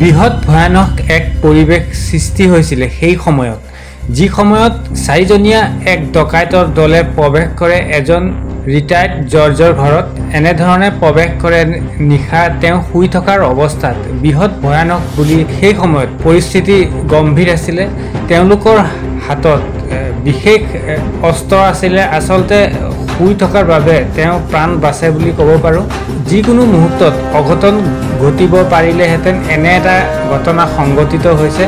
বৃহৎ ভয়ানক এক পৰিৱেশ সৃষ্টি হৈছিল সেই সময়ত যি সময়ত চাৰিজনীয়া এক ডকাইতৰ দলে প্ৰৱেশ কৰে এজন ৰিটায়াৰ্ড জৰ্জৰ ঘৰত এনেধৰণে প্ৰৱেশ কৰে নিশা তেওঁ শুই থকাৰ অৱস্থাত বৃহৎ ভয়ানক বুলি সেই সময়ত পৰিস্থিতি গম্ভীৰ আছিল তেওঁলোকৰ হাতত বিশেষ অস্ত্ৰ আছিল আসলতে শুই থকাৰ বাবে তেওঁ প্ৰাণ বাচে বুলি ক'ব পাৰো যিকোনো মুহূৰ্তত অঘটন ঘটিব পাৰিলেহেঁতেন এনে এটা ঘটনা সংঘটিত হৈছে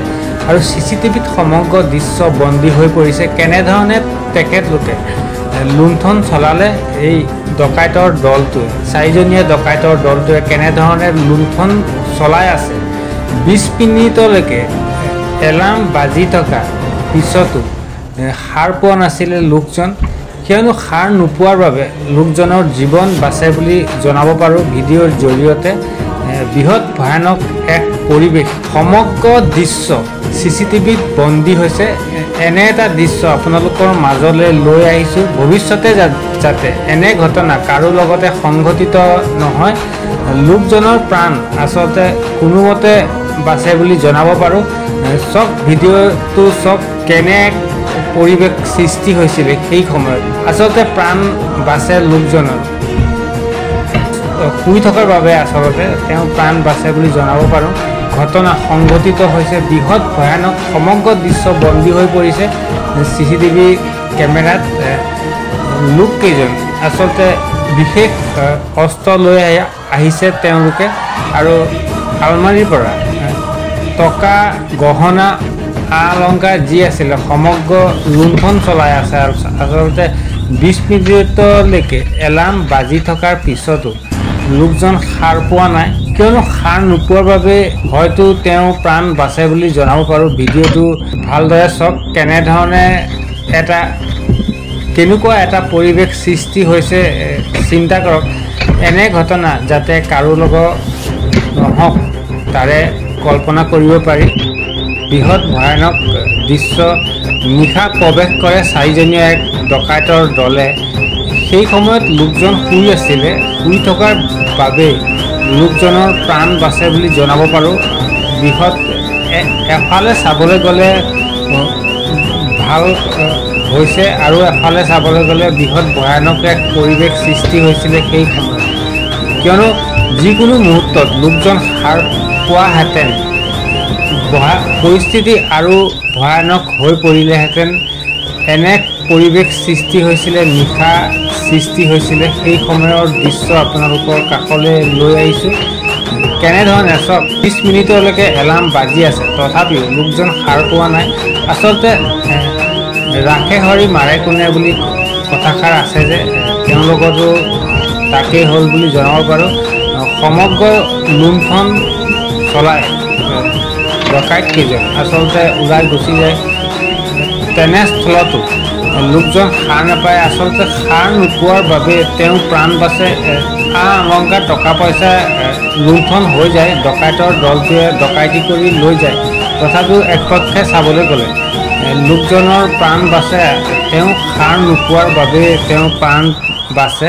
আৰু সিসিটিভিত সমগ্ৰ দৃশ্য বন্দী হৈ পৰিছে কেনেধৰণে তেখেতলোকে লুণ্ঠন চলালে এই ডকাইতৰ দলটোৱে চাৰিজনীয়া ডকাইতৰ দলটোৱে কেনেধৰণে লুণ্ঠন চলাই আছে 20 মিনিটলৈকে এলাৰ্ম বাজি থকা পিছতো সাৰ পোৱা নাছিল লোকজন কিয়নো সাৰ নোপোৱাৰ বাবে লোকজনৰ জীৱন বাচে বুলি জনাব পাৰো ভিডিঅ'ৰ জৰিয়তে বৃহৎ ভয়ানক এক পৰিৱেশ সমগ্ৰ দৃশ্য সিসিটিভিত বন্দী হৈছে এনে এটা দৃশ্য আপোনালোকৰ মাজলৈ লৈ আহিছো ভৱিষ্যতে যাতে এনে ঘটনা কাৰো লগতে সংঘটিত নহয় লোকজনৰ প্ৰাণ আসলতে কোনোমতে বাচে বুলি জনাব পাৰো সব ভিডিঅ'টো সব কেনে পৰিৱেশ সৃষ্টি হৈছিল সেই সময়ত আসলতে প্ৰাণ বাচে লোকজনৰ শুই থকাৰ বাবে আসলতে তেওঁ প্ৰাণ বাচে বুলি জনাব পাৰো ঘটনা সংঘটিত হৈছে বৃহৎ ভয়ানক সমগ্ৰ দৃশ্য বন্দী হৈ পৰিছে সিসিটিভি কেমেৰাত লোককেইজন আসলতে বিশেষ অস্ত্ৰ লৈ আহিছে তেওঁলোকে আৰু আলমাৰীৰ পৰা টকা গহনা অলংকাৰ যি আছিল সমগ্ৰ লুণ্ঠন চলাই আছে আসলতে 20 মিনিটলৈকে এলাৰ্ম বাজি থকাৰ পিছতো লোকজন সাৰ পোৱা নাই কিয়নো সাৰ নোপোৱাৰ বাবে হয়তো তেওঁ প্ৰাণ বাচে বুলি জনাব পাৰো ভিডিঅ'টো ভালদৰে চাওক কেনেধৰণে কেনেকুৱা এটা পৰিৱেশ সৃষ্টি হৈছে চিন্তা কৰক এনে ঘটনা যাতে কাৰো লগত নহওক তাৰে কল্পনা কৰিব পাৰি বৃহৎ ভয়ানক দৃশ্য নিশা প্ৰৱেশ কৰে চাৰিজনীয়া এক ডকাইতৰ দলে সেই সময়ত লোকজন শুই আছিলে শুই থকাৰ বাবে লোকজনৰ প্ৰাণ বাচে বুলি জনাব পাৰো বৃহৎ এফালে চাবলৈ গ'লে ভাল হৈছে আৰু এফালে চাবলৈ গ'লে বৃহৎ ভয়ানক এক পৰিৱেশ সৃষ্টি হৈছিল সেই সময়ত কিয়নো যিকোনো মুহূৰ্তত লোকজন সাৰ পোৱাহেঁতেন পৰিস্থিতি আৰু ভয়ানক হৈ পৰিলেহেঁতেন এনে পৰিৱেশ সৃষ্টি হৈছিলে নিশা সৃষ্টি হৈছিলে সেই সময়ৰ দৃশ্য আপোনালোকৰ কাষলৈ লৈ আহিছোঁ কেনেধৰণে চব 20 মিনিটলৈকে এলাৰ্ম বাজি আছে তথাপিও লোকজন সাৰ পোৱা নাই আচলতে ৰাখে হৰি মাৰে কোনে বুলি কথাষাৰ আছে যে তেওঁৰ লগতো তাকেই হ'ল বুলি জনাব পাৰোঁ সমগ্ৰ লুণ্ঠন চলাই ডকাইত কেইজন আসলতে ওলাই গুচি যায় তেনেস্থলতো লোকজন সাৰ নাপায় আসলতে সাৰ নোপোৱাৰ বাবে তেওঁ প্ৰাণ বাচে অলংকাৰ টকা পইচা লুণ্ঠন হৈ যায় ডকাইতৰ দলটোৱে ডকাইতি কৰি লৈ যায় তথাপিও একপক্ষে চাবলৈ গ'লে লোকজনৰ প্ৰাণ বাচে তেওঁ সাৰ নোপোৱাৰ বাবে তেওঁ প্ৰাণ বাচে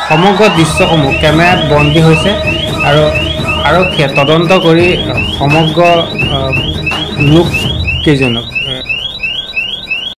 সমগ্ৰ দৃশ্যসমূহ কেমেৰাত বন্দী হৈছে আৰু আৰক্ষীয়ে তদন্ত কৰি সমগ্ৰ লোককেইজনক